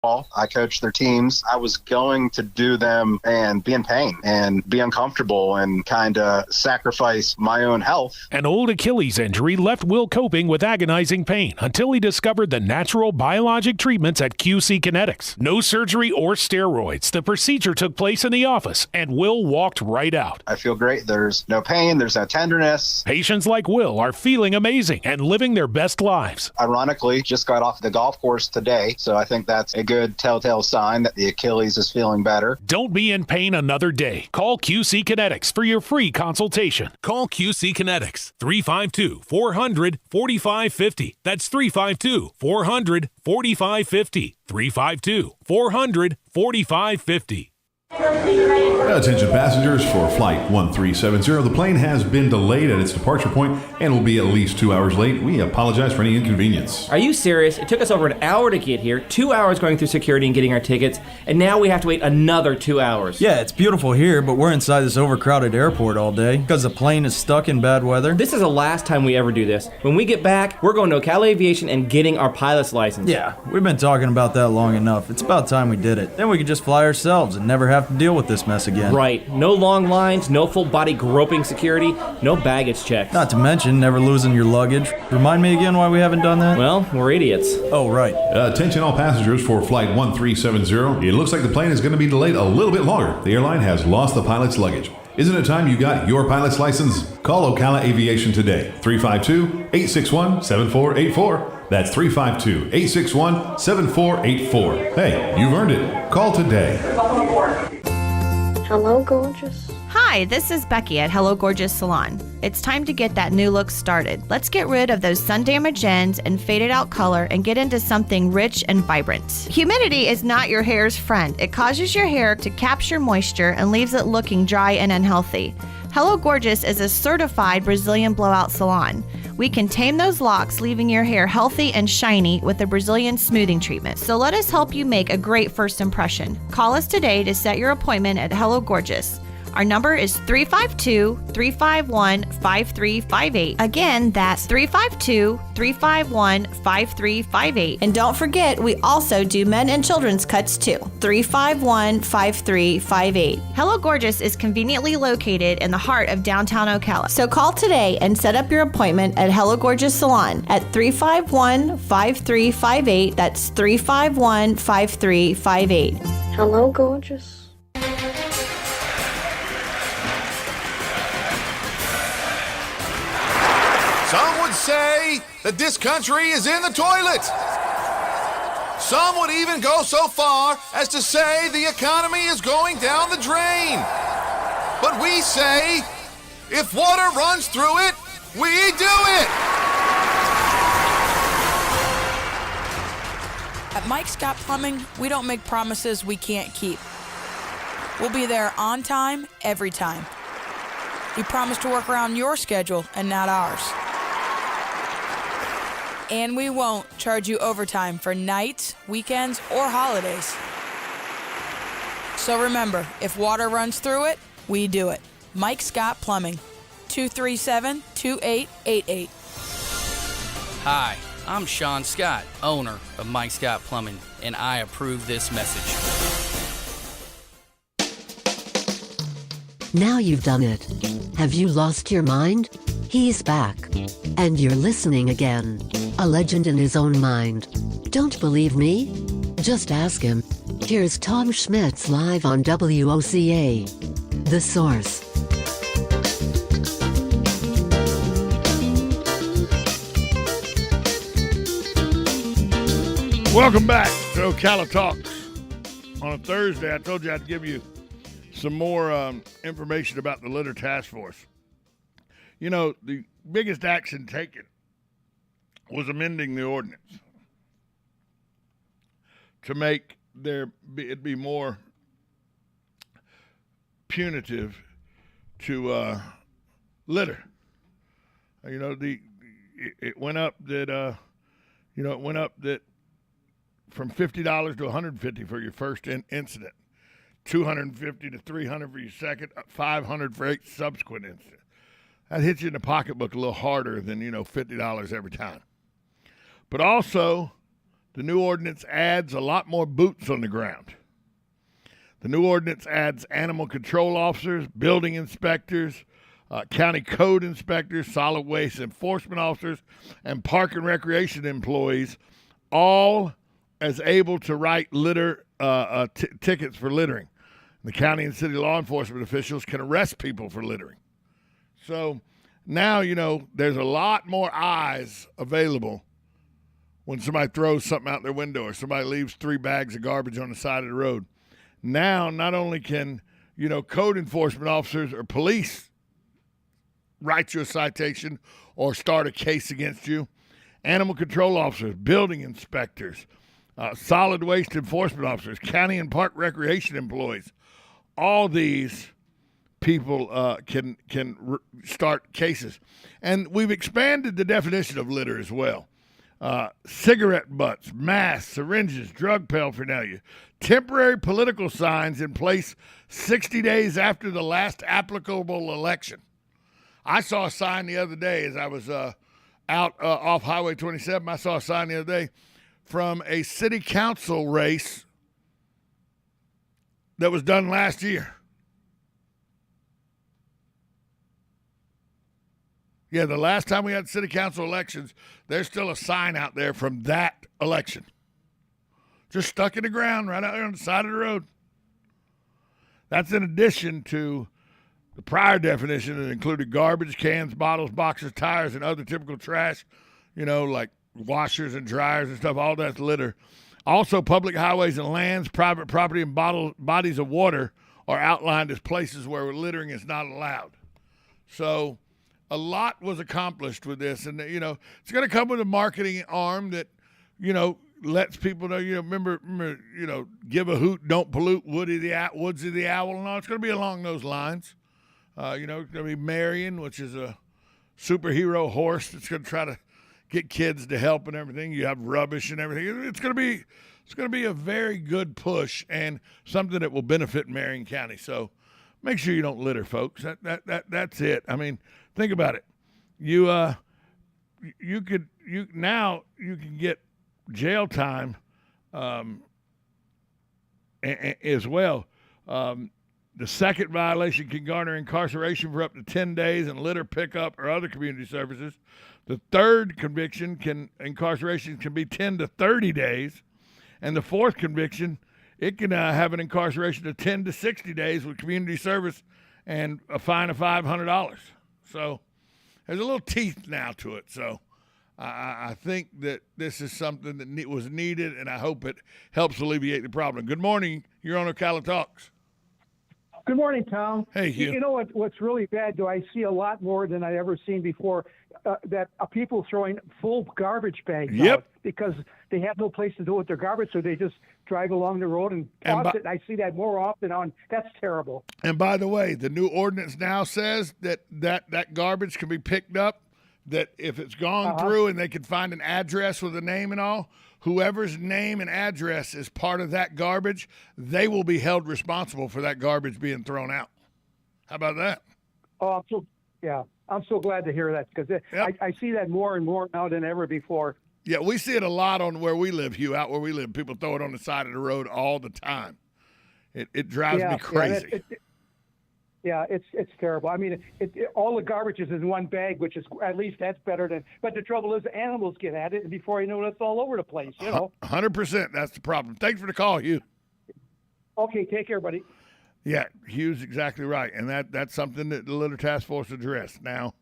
I coached their teams. I was going to do them and be in pain and be uncomfortable and kind of sacrifice my own health. An old Achilles injury left Will coping with agonizing pain until he discovered the natural biologic treatments at QC Kinetics. No surgery or steroids. The procedure took place in the office, and Will walked right out. I feel great. There's no pain. There's no tenderness. Patients like Will are feeling amazing and living their best lives. Ironically, just got off the golf course today, so I think that's a good telltale sign that the Achilles is feeling better. Don't be in pain another day. Call QC Kinetics for your free consultation. Call QC Kinetics, 352-400-4550. That's 352-400-4550. 352-400-4550. Attention passengers for Flight 1370. The plane has been delayed at its departure point and will be at least 2 hours late. We apologize for any inconvenience. Are you serious? It took us over an hour to get here, 2 hours going through security and getting our tickets, and now we have to wait another 2 hours. Yeah, it's beautiful here, but we're inside this overcrowded airport all day because the plane is stuck in bad weather. This is the last time we ever do this. When we get back, we're going to Ocala Aviation and getting our pilot's license. Yeah, we've been talking about that long enough. It's about time we did it. Then we could just fly ourselves and never have to deal with this mess again. Right. No long lines, no full body groping security, no baggage checks. Not to mention never losing your luggage. Remind me again why we haven't done that? Well, we're idiots. Oh, right. Attention all passengers for Flight 1370. It looks like the plane is going to be delayed a little bit longer. The airline has lost the pilot's luggage. Isn't it time you got your pilot's license? Call Ocala Aviation today. 352-861-7484. That's 352-861-7484. Hey, you've earned it. Call today. Hello, gorgeous. Hi, this is Becky at Hello Gorgeous Salon. It's time to get that new look started. Let's get rid of those sun-damaged ends and faded out color and get into something rich and vibrant. Humidity is not your hair's friend. It causes your hair to capture moisture and leaves it looking dry and unhealthy. Hello Gorgeous is a certified Brazilian blowout salon. We can tame those locks, leaving your hair healthy and shiny with a Brazilian smoothing treatment. So let us help you make a great first impression. Call us today to set your appointment at Hello Gorgeous. Our number is 352-351-5358. Again, that's 352-351-5358. And don't forget, we also do men and children's cuts too. 351-5358. Hello Gorgeous is conveniently located in the heart of downtown Ocala. So call today and set up your appointment at Hello Gorgeous Salon at 351-5358. That's 351-5358. Hello, gorgeous. Some would say that this country is in the toilet. Some would even go so far as to say the economy is going down the drain. But we say, if water runs through it, we do it. At Mike Scott Plumbing, we don't make promises we can't keep. We'll be there on time, every time. We promise to work around your schedule and not ours. And we won't charge you overtime for nights, weekends, or holidays. So remember, if water runs through it, we do it. Mike Scott Plumbing, 237-2888. Hi, I'm Sean Scott, owner of Mike Scott Plumbing, and I approve this message. Now you've done it. Have you lost your mind? He's back. And you're listening again. A legend in his own mind. Don't believe me? Just ask him. Here's Tom Schmitz live on WOCA. The Source. Welcome back to Ocala Talks. On a Thursday, I told you I'd give you some more information about the litter task force. You know, the biggest action taken was amending the ordinance to make it be more punitive to litter. You know, it went up that from $50 to $150 for your first incident, $250 to $300 for your second, $500 for each subsequent incident. That hits you in the pocketbook a little harder than, $50 every time. But also, the new ordinance adds a lot more boots on the ground. The new ordinance adds animal control officers, building inspectors, county code inspectors, solid waste enforcement officers, and park and recreation employees, all as able to write litter tickets for littering. The county and city law enforcement officials can arrest people for littering. So now, there's a lot more eyes available when somebody throws something out their window or somebody leaves 3 bags of garbage on the side of the road. Now, not only can, code enforcement officers or police write you a citation or start a case against you, animal control officers, building inspectors, solid waste enforcement officers, county and park recreation employees, all these people can start cases. And we've expanded the definition of litter as well. Cigarette butts, masks, syringes, drug paraphernalia, temporary political signs in place 60 days after the last applicable election. I saw a sign the other day as I was out off Highway 27. I saw a sign the other day from a city council race that was done last year. Yeah, the last time we had city council elections, there's still a sign out there from that election. Just stuck in the ground right out there on the side of the road. That's in addition to the prior definition that included garbage, cans, bottles, boxes, tires, and other typical trash, like washers and dryers and stuff. All that's litter. Also, public highways and lands, private property, and bodies of water are outlined as places where littering is not allowed. So a lot was accomplished with this, and it's going to come with a marketing arm that lets people know. Remember, give a hoot, don't pollute, woodsy the owl, and all. It's going to be along those lines. It's going to be Marion, which is a superhero horse that's going to try to get kids to help and everything. You have rubbish and everything. It's going to be a very good push and something that will benefit Marion County. So make sure you don't litter, folks. That's it. I mean, think about it. You can get jail time as well. The second violation can garner incarceration for up to 10 days and litter pickup or other community services. The third incarceration can be 10 to 30 days. And the fourth conviction, it can have an incarceration of 10 to 60 days with community service and a fine of $500. So there's a little teeth now to it. So I think that this is something that was needed, and I hope it helps alleviate the problem. Good morning. You're on Ocala Talks. Good morning, Tom. Hey, Hugh. You know what's really bad, though? I see a lot more than I ever seen before, that people throwing full garbage bags out because they have no place to do with their garbage, so they just drive along the road and toss it. I see that more often on. That's terrible. And by the way, the new ordinance now says that garbage can be picked up, that if it's gone through and they can find an address with a name and all, whoever's name and address is part of that garbage, they will be held responsible for that garbage being thrown out. How about that? Oh, I'm so glad to hear that because I see that more and more now than ever before. Yeah, we see it a lot on where we live, Hugh, out where we live. People throw it on the side of the road all the time. It drives me crazy. It's terrible. I mean, all the garbage is in one bag, which is at least that's better than. But the trouble is, animals get at it, and before you know it, it's all over the place. 100%. That's the problem. Thanks for the call, Hugh. Okay, take care, buddy. Yeah, Hugh's exactly right, and that's something that the litter task force addressed. Now,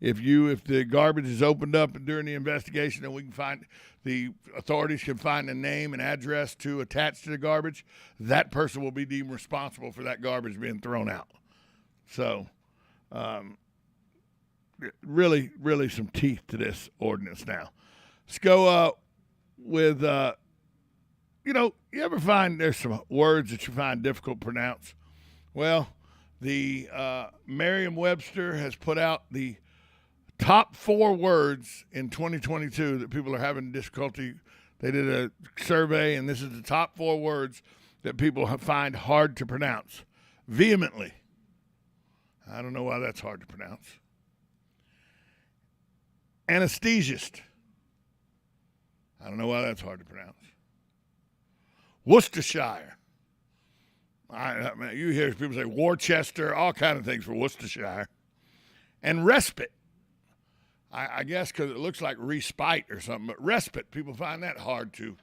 if the garbage is opened up during the investigation, and we can find the authorities can find a name and address to attach to the garbage, that person will be deemed responsible for that garbage being thrown out. So, really, really some teeth to this ordinance now. Let's go with, you ever find there's some words that you find difficult to pronounce? Well, the Merriam-Webster has put out the top 4 words in 2022 that people are having difficulty. They did a survey, and this is the top 4 words that people find hard to pronounce. Vehemently. I don't know why that's hard to pronounce. Anesthesist. I don't know why that's hard to pronounce. Worcestershire. You hear people say Worcester, all kind of things for Worcestershire. And respite. I guess because it looks like respite or something, but respite, people find that hard to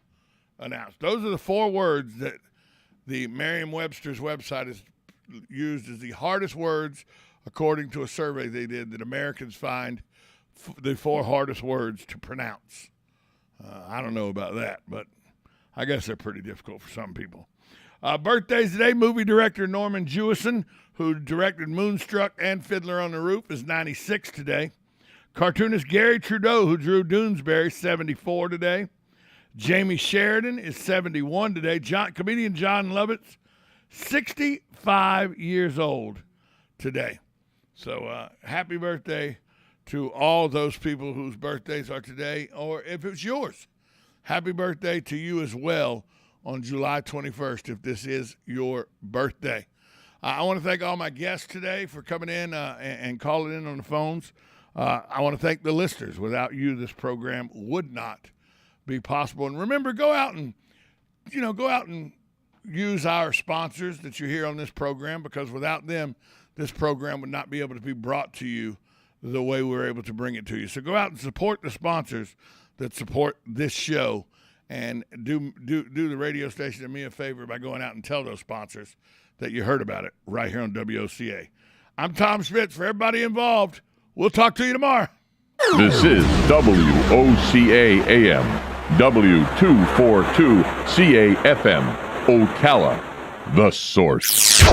announce. Those are the 4 words that the Merriam-Webster's website is used as the hardest words, according to a survey they did, that Americans find the 4 hardest words to pronounce. I don't know about that, but I guess they're pretty difficult for some people. Birthdays today, movie director Norman Jewison, who directed Moonstruck and Fiddler on the Roof, is 96 today. Cartoonist Gary Trudeau, who drew Doonesbury, 74 today. Jamie Sheridan is 71 today. Comedian John Lovitz, 65 years old today. So happy birthday to all those people whose birthdays are today, or if it's yours, happy birthday to you as well on July 21st, if this is your birthday. I want to thank all my guests today for coming in and calling in on the phones. I want to thank the listeners. Without you, this program would not be possible. And remember, go out and use our sponsors that you hear on this program, because without them, this program would not be able to be brought to you the way we're able to bring it to you. So go out and support the sponsors that support this show, and do the radio station and me a favor by going out and tell those sponsors that you heard about it right here on WOCA. I'm Tom Schmitz. For everybody involved, we'll talk to you tomorrow. This is WOCA AM, W242 CA FM, Ocala, the source.